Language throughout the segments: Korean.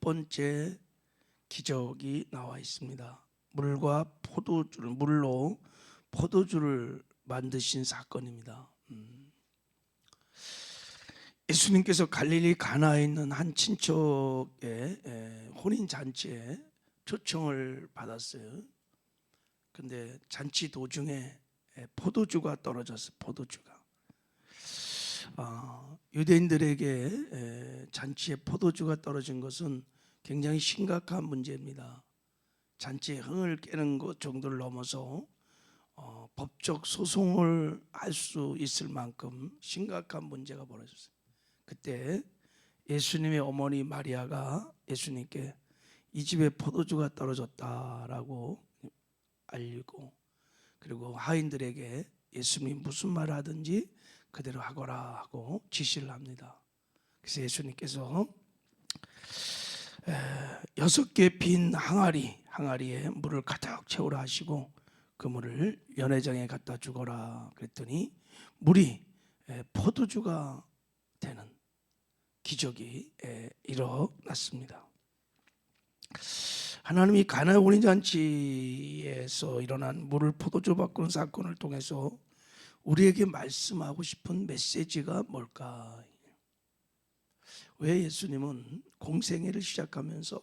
번째 기적이 나와 있습니다. 물로 포도주를 만드신 사건입니다. 예수님께서 갈릴리 가나에 있는 한 친척의 혼인 잔치에 초청을 받았어요. 근데 잔치 도중에 포도주가 떨어졌어요. 포도주가. 유대인들에게 잔치에 포도주가 떨어진 것은 굉장히 심각한 문제입니다. 잔치의 흥을 깨는 것 정도를 넘어서 법적 소송을 할 수 있을 만큼 심각한 문제가 벌어졌어요. 그때 예수님의 어머니 마리아가 예수님께 이 집에 포도주가 떨어졌다라고 알리고, 그리고 하인들에게 예수님이 무슨 말을 하든지 그대로 하거라 하고 지시를 합니다. 그래서 예수님께서 6개 빈 항아리에 물을 가득 채우라 하시고 그 물을 연회장에 갖다 주거라 그랬더니 물이 포도주가 되는 기적이 일어났습니다. 하나님이 가나의 혼인잔치에서 일어난 물을 포도주로 바꾸는 사건을 통해서 우리에게 말씀하고 싶은 메시지가 뭘까? 왜 예수님은 공생애를 시작하면서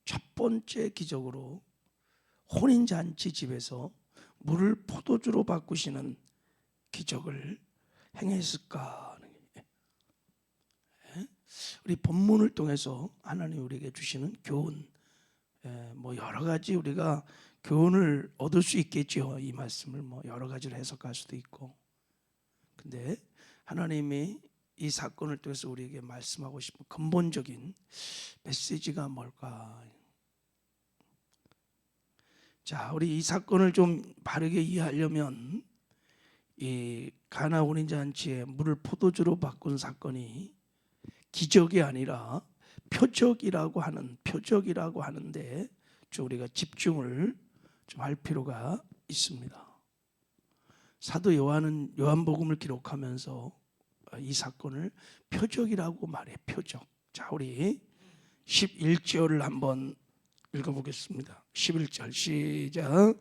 첫 번째 기적으로 혼인잔치 집에서 물을 포도주로 바꾸시는 기적을 행했을까? 우리 본문을 통해서 하나님 우리에게 주시는 교훈, 여러 가지 우리가 교훈을 얻을 수 있겠죠. 이 말씀을 여러 가지로 해석할 수도 있고, 근데 하나님이 이 사건을 통해서 우리에게 말씀하고 싶은 근본적인 메시지가 뭘까? 자, 우리 이 사건을 좀 바르게 이해하려면 이 가나 혼인잔치에 물을 포도주로 바꾼 사건이 기적이 아니라 표적이라고 하는데 좀 우리가 집중을 좀 할 필요가 있습니다. 사도 요한은 요한복음을 기록하면서 이 사건을 표적이라고 말해. 표적. 자, 우리 11절을 한번 읽어보겠습니다. 11절 시작.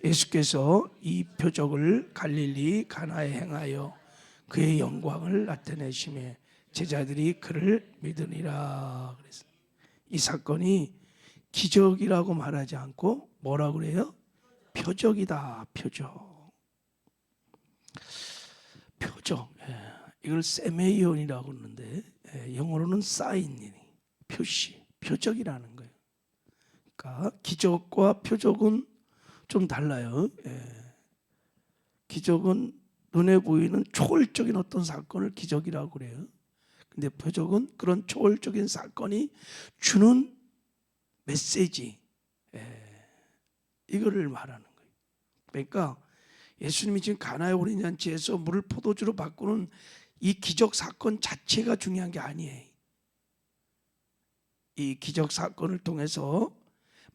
예수께서 이 표적을 갈릴리 가나에 행하여 그의 영광을 나타내시매 제자들이 그를 믿으니라. 그래서 이 사건이 기적이라고 말하지 않고 뭐라고 그래요? 표적이다. 표적. 이걸 세메이온이라고 그러는데 영어로는 사인, 표시, 표적이라는 거예요. 그러니까 기적과 표적은 좀 달라요. 기적은 눈에 보이는 초월적인 어떤 사건을 기적이라고 그래요. 근데 표적은 그런 초월적인 사건이 주는 메시지, 이거를 말하는 거예요. 그러니까 예수님이 지금 가나의 혼인잔치에서 물을 포도주로 바꾸는 이 기적 사건 자체가 중요한 게 아니에요. 이 기적 사건을 통해서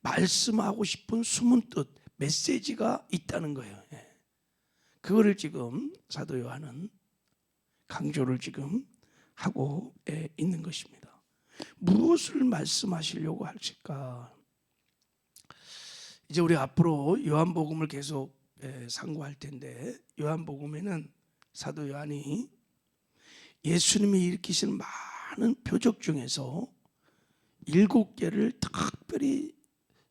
말씀하고 싶은 숨은 뜻, 메시지가 있다는 거예요. 그거를 지금 사도 요한은 강조를 지금 하고 있는 것입니다. 무엇을 말씀하시려고 하실까? 이제 우리 앞으로 요한복음을 계속 상고할 텐데, 요한복음에는 사도 요한이 예수님이 일으키신 많은 표적 중에서 7개를 특별히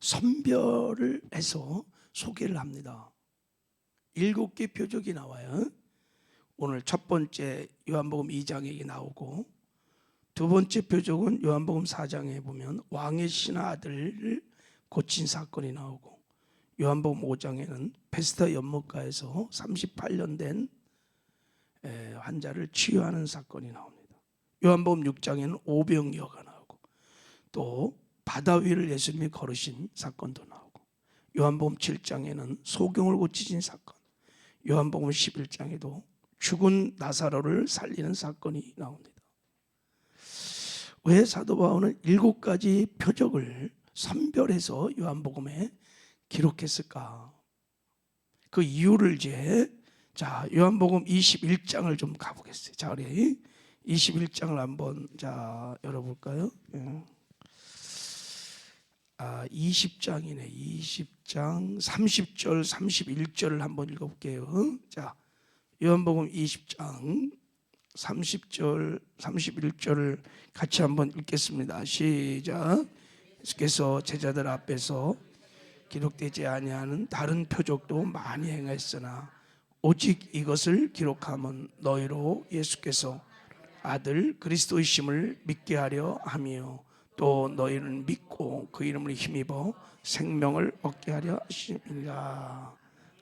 선별을 해서 소개를 합니다. 7개 표적이 나와요. 오늘 첫 번째 요한복음 2장에 나오고, 두 번째 표적은 요한복음 4장에 보면 왕의 신하 아들을 고친 사건이 나오고, 요한복음 5장에는 베스다 연못가에서 38년 된 환자를 치유하는 사건이 나옵니다. 요한복음 6장에는 오병이어가 나오고, 또 바다 위를 예수님이 걸으신 사건도 나오고, 요한복음 7장에는 소경을 고치신 사건, 요한복음 11장에도 죽은 나사로를 살리는 사건이 나옵니다. 왜 사도 바울은 7가지 표적을 선별해서 요한복음에 기록했을까? 그 이유를 이제 요한복음 21장을 좀 가보겠어요. 자, 우리 21장을 한번 열어볼까요? 20장이네. 20장 30절 31절을 한번 읽어볼게요. 자, 요한복음 20장 30절 31절을 같이 한번 읽겠습니다. 시작. 예수께서 제자들 앞에서 기록되지 아니하는 다른 표적도 많이 행하였으나 오직 이것을 기록함은 너희로 예수께서 아들 그리스도이심을 믿게 하려 함이요 또 너희는 믿고 그 이름을 힘입어 생명을 얻게 하려 하심이라.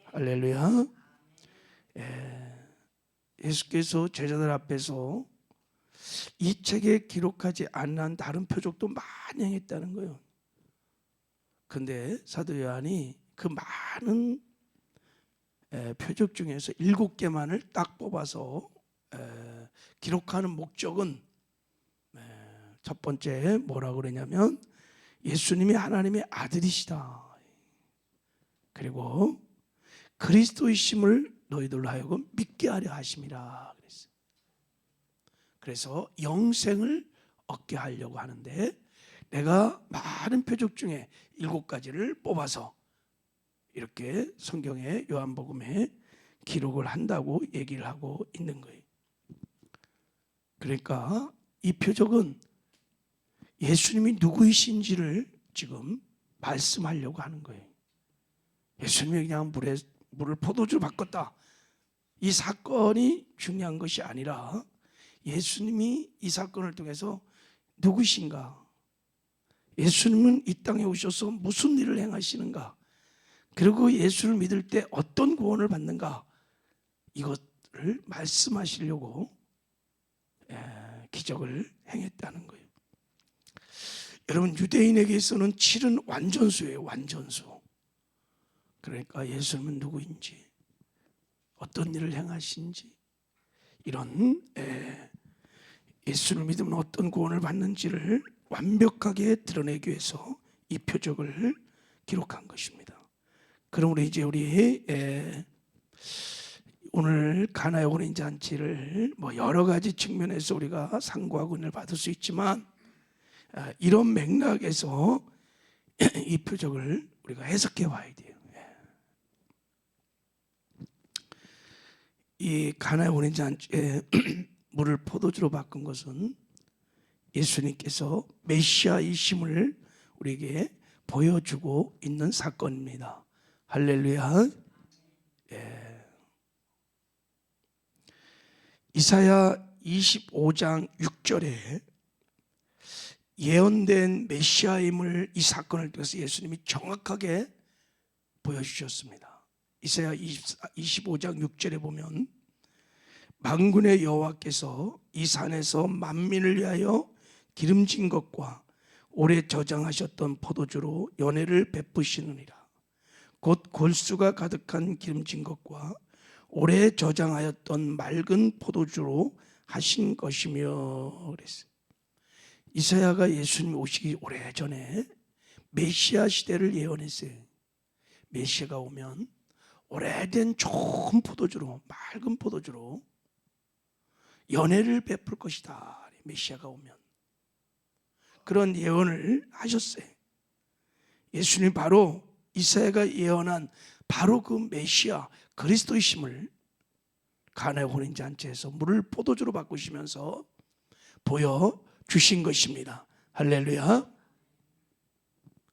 할렐루야. 예수께서 제자들 앞에서 이 책에 기록하지 않는 다른 표적도 많이 행했다는 거예요. 근데 사도 요한이 그 많은 표적 중에서 7개만을 딱 뽑아서 기록하는 목적은 첫 번째 뭐라고 그러냐면 예수님이 하나님의 아들이시다. 그리고 그리스도이심을 너희들로 하여금 믿게 하려 하심이라 그랬어요. 그래서 영생을 얻게 하려고 하는데 내가 많은 표적 중에 7가지를 뽑아서 이렇게 성경에 요한복음에 기록을 한다고 얘기를 하고 있는 거예요. 그러니까 이 표적은 예수님이 누구이신지를 지금 말씀하려고 하는 거예요. 예수님이 그냥 물을 포도주로 바꿨다. 이 사건이 중요한 것이 아니라 예수님이 이 사건을 통해서 누구신가? 예수님은 이 땅에 오셔서 무슨 일을 행하시는가? 그리고 예수를 믿을 때 어떤 구원을 받는가? 이것을 말씀하시려고 기적을 행했다는 거예요. 여러분, 유대인에게서는 7은 완전수예요. 완전수. 그러니까 예수님은 누구인지, 어떤 일을 행하신지, 이런 예수를 믿으면 어떤 구원을 받는지를 완벽하게 드러내기 위해서 이 표적을 기록한 것입니다. 그러므로 이제 우리 오늘 가나의 혼인 잔치를 뭐 여러 가지 측면에서 우리가 상고하고 은혜를 받을 수 있지만 이런 맥락에서 이 표적을 우리가 해석해 봐야 돼요. 이 가나의 혼인 잔치에 물을 포도주로 바꾼 것은 예수님께서 메시아이심을 우리에게 보여주고 있는 사건입니다. 할렐루야. 이사야 25장 6절에 예언된 메시아임을 이 사건을 통해서 예수님이 정확하게 보여주셨습니다. 이사야 25장 6절에 보면 만군의 여호와께서 이 산에서 만민을 위하여 기름진 것과 오래 저장하셨던 포도주로 연회를 베푸시느니라. 곧 골수가 가득한 기름진 것과 오래 저장하였던 맑은 포도주로 하신 것이며 그랬어요. 이사야가 예수님 오시기 오래전에 메시아 시대를 예언했어요. 메시아가 오면 오래된 좋은 포도주로, 맑은 포도주로 연회를 베풀 것이다. 메시아가 오면 그런 예언을 하셨어요. 예수님 바로 이사야가 예언한 바로 그 메시아 그리스도이심을 가나의 혼인 잔치에서 물을 포도주로 바꾸시면서 보여주신 것입니다. 할렐루야.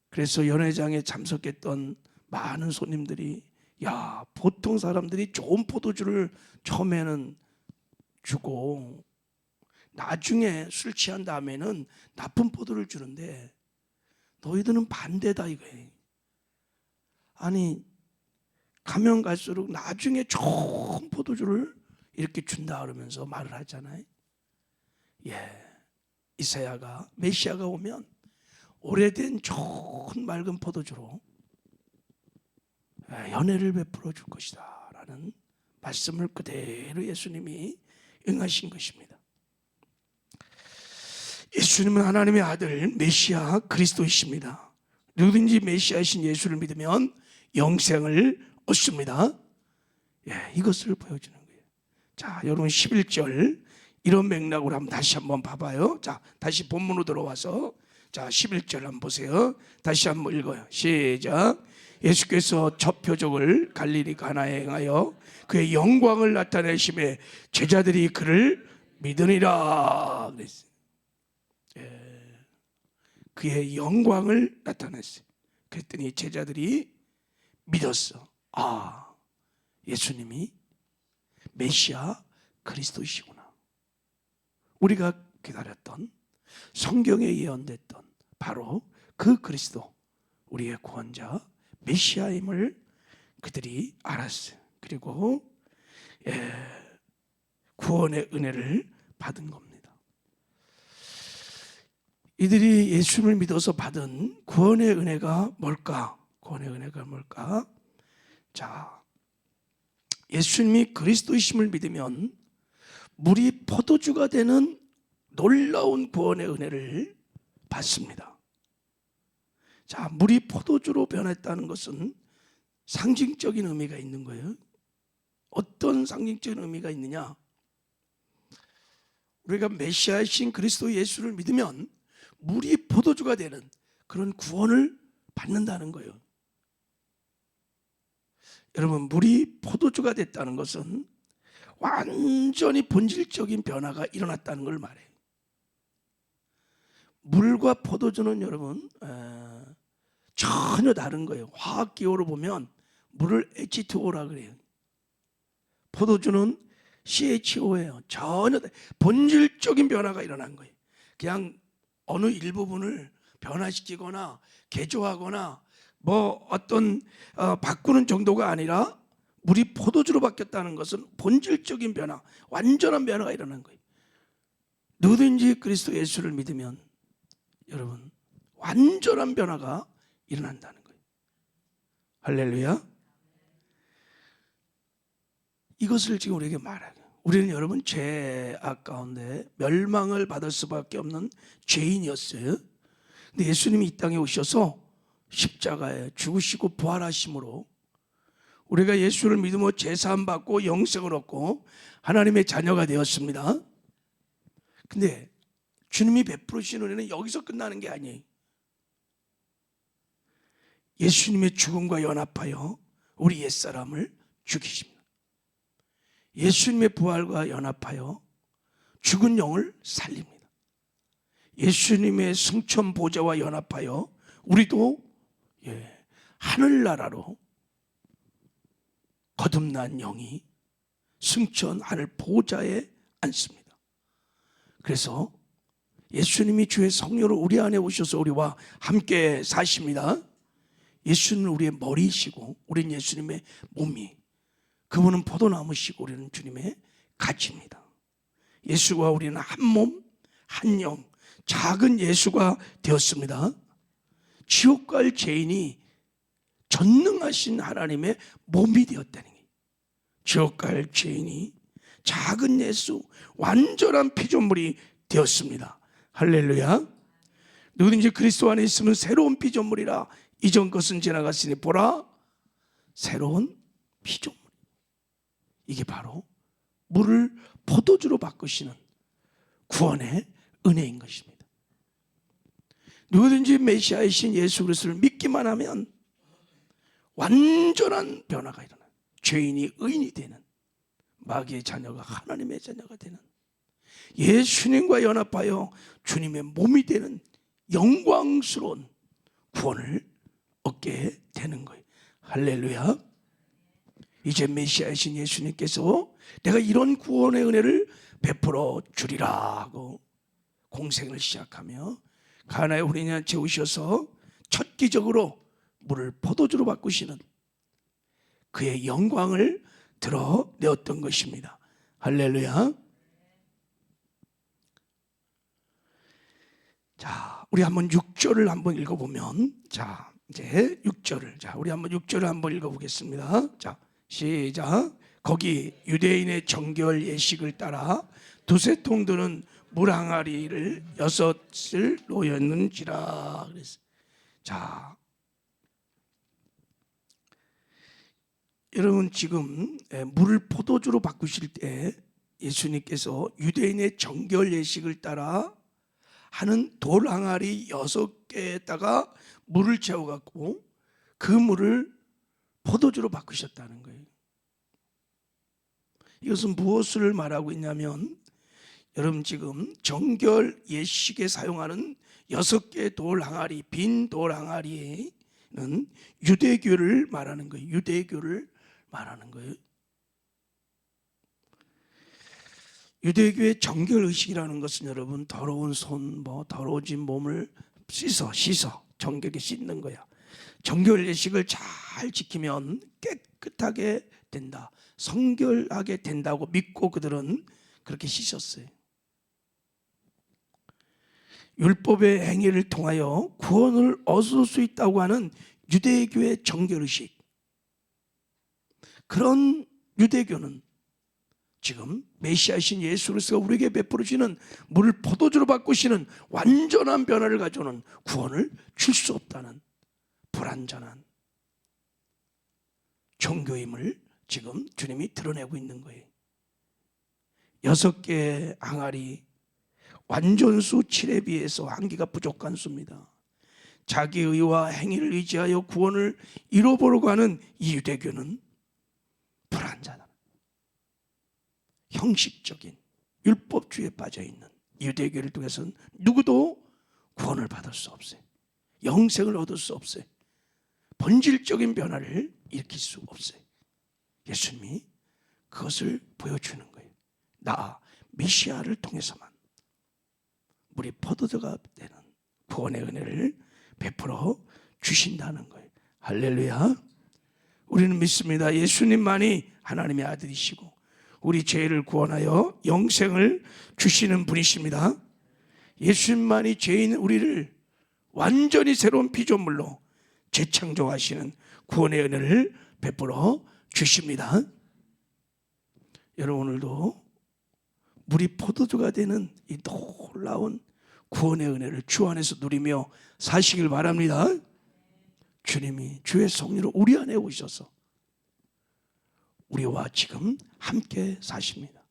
그래서 연회장에 참석했던 많은 손님들이 야, 보통 사람들이 좋은 포도주를 처음에는 주고 나중에 술 취한 다음에는 나쁜 포도를 주는데 너희들은 반대다 이거예요. 아니 가면 갈수록 나중에 좋은 포도주를 이렇게 준다 그러면서 말을 하잖아요. 이사야가 메시아가 오면 오래된 좋은 맑은 포도주로 연회를 베풀어 줄 것이다 라는 말씀을 그대로 예수님이 응하신 것입니다. 예수님은 하나님의 아들 메시아 그리스도이십니다. 누구든지 메시아이신 예수를 믿으면 영생을 얻습니다. 이것을 보여주는 거예요. 자, 여러분 11절 이런 맥락으로 다시 한번 봐봐요. 자, 다시 본문으로 들어와서 자, 11절 한번 보세요. 다시 한번 읽어요. 시작. 예수께서 첫 표적을 갈릴리 가나에 행하여 그의 영광을 나타내심에 제자들이 그를 믿으니라 그랬어요. 그의 영광을 나타냈어요. 그랬더니 제자들이 믿었어. 아, 예수님이 메시아 그리스도이시구나. 우리가 기다렸던, 성경에 예언됐던 바로 그 그리스도, 우리의 구원자 메시아임을 그들이 알았어요. 그리고 구원의 은혜를 받은 겁니다. 이들이 예수님을 믿어서 받은 구원의 은혜가 뭘까? 구원의 은혜가 뭘까? 자, 예수님이 그리스도이심을 믿으면 물이 포도주가 되는 놀라운 구원의 은혜를 받습니다. 자, 물이 포도주로 변했다는 것은 상징적인 의미가 있는 거예요. 어떤 상징적인 의미가 있느냐? 우리가 메시아이신 그리스도 예수를 믿으면 물이 포도주가 되는 그런 구원을 받는다는 거예요. 여러분, 물이 포도주가 됐다는 것은 완전히 본질적인 변화가 일어났다는 걸 말해요. 물과 포도주는 여러분 전혀 다른 거예요. 화학기호로 보면 물을 H2O라 그래요. 포도주는 CHO예요. 전혀 본질적인 변화가 일어난 거예요. 그냥 어느 일부분을 변화시키거나 개조하거나 뭐 어떤 바꾸는 정도가 아니라 물이 포도주로 바뀌었다는 것은 본질적인 변화, 완전한 변화가 일어난 거예요. 누구든지 그리스도 예수를 믿으면 여러분 완전한 변화가 일어난다는 거예요. 할렐루야. 이것을 지금 우리에게 말하요. 우리는 여러분 죄악 가운데 멸망을 받을 수밖에 없는 죄인이었어요. 근데 예수님이 이 땅에 오셔서 십자가에 죽으시고 부활하심으로 우리가 예수를 믿으며 죄사함 받고 영생을 얻고 하나님의 자녀가 되었습니다. 근데 주님이 베푸시는 은혜는 여기서 끝나는 게 아니에요. 예수님의 죽음과 연합하여 우리 옛사람을 죽이십니다. 예수님의 부활과 연합하여 죽은 영을 살립니다. 예수님의 승천 보좌와 연합하여 우리도 하늘나라로 거듭난 영이 승천 하늘 보좌에 앉습니다. 그래서 예수님이 주의 성령으로 우리 안에 오셔서 우리와 함께 사십니다. 예수님은 우리의 머리이시고 우리는 예수님의 몸이, 그분은 포도나무시고 우리는 주님의 가지입니다. 예수와 우리는 한 몸, 한 영, 작은 예수가 되었습니다. 지옥 갈 죄인이 전능하신 하나님의 몸이 되었다는 거예요. 지옥 갈 죄인이 작은 예수, 완전한 피조물이 되었습니다. 할렐루야. 누구든지 그리스도 안에 있으면 새로운 피조물이라. 이전 것은 지나갔으니 보라 새로운 피조물. 이게 바로 물을 포도주로 바꾸시는 구원의 은혜인 것입니다. 누구든지 메시아이신 예수 그리스도를 믿기만 하면 완전한 변화가 일어나요. 죄인이 의인이 되는, 마귀의 자녀가 하나님의 자녀가 되는, 예수님과 연합하여 주님의 몸이 되는 영광스러운 구원을 얻게 되는 거예요. 할렐루야. 이제 메시아이신 예수님께서 내가 이런 구원의 은혜를 베풀어 주리라 하고 공생을 시작하며 가나의 호련히 재우셔서 첫 기적으로 물을 포도주로 바꾸시는 그의 영광을 드러내었던 것입니다. 할렐루야. 자, 우리 한번 6절을 한번 읽어보면, 자, 이제 6절을, 자, 우리 한번 6절을 한번 읽어보겠습니다. 자, 시작. 거기 유대인의 정결 예식을 따라 두세 통 드는 물 항아리를 6을 놓였는지라 그랬어요. 자, 여러분 지금 물을 포도주로 바꾸실 때 예수님께서 유대인의 정결 예식을 따라 하는 돌 항아리 6개에다가 물을 채워갖고 그 물을 포도주로 바꾸셨다는 거예요. 이것은 무엇을 말하고 있냐면, 여러분 지금 정결 예식에 사용하는 6개의 돌 항아리, 빈 돌 항아리는 유대교를 말하는 거예요. 유대교를 말하는 거예요. 유대교의 정결 의식이라는 것은 여러분 더러운 손, 더러워진 몸을 씻어 정결하게 씻는 거야. 정결 예식을 잘 지키면 깨끗하게 된다, 성결하게 된다고 믿고 그들은 그렇게 씻었어요. 율법의 행위를 통하여 구원을 얻을 수 있다고 하는 유대교의 정결 의식, 그런 유대교는 지금 메시아이신 예수 그리스도가 우리에게 베풀어 주시는 물을 포도주로 바꾸시는 완전한 변화를 가져오는 구원을 줄 수 없다는 불완전한 종교임을 지금 주님이 드러내고 있는 거예요. 6개의 항아리, 완전수 7에 비해서 한 개가 부족한 수입니다. 자기 의와 행위를 의지하여 구원을 이뤄보려고 하는 이 유대교는 불완전한 형식적인 율법주의에 빠져있는 유대교를 통해서는 누구도 구원을 받을 수 없어요. 영생을 얻을 수 없어요. 본질적인 변화를 일으킬 수 없어요. 예수님이 그것을 보여주는 거예요. 나 메시아를 통해서만 우리 포도주가 되는 구원의 은혜를 베풀어 주신다는 거예요. 할렐루야. 우리는 믿습니다. 예수님만이 하나님의 아들이시고 우리 죄를 구원하여 영생을 주시는 분이십니다. 예수님만이 죄인 우리를 완전히 새로운 피조물로 재창조하시는 구원의 은혜를 베풀어 주십니다. 여러분, 오늘도 우리 포도주가 되는 이 놀라운 구원의 은혜를 주 안에서 누리며 사시길 바랍니다. 주님이 주의 성령으로 우리 안에 오셔서 우리와 지금 함께 사십니다.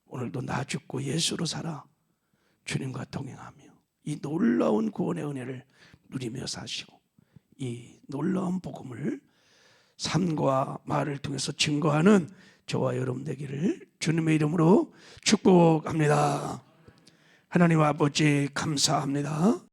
오늘도 나 죽고 예수로 살아 주님과 동행하며 이 놀라운 구원의 은혜를 누리며 사시고 이 놀라운 복음을 삶과 말을 통해서 증거하는 저와 여러분 되기를 주님의 이름으로 축복합니다. 하나님 아버지 감사합니다.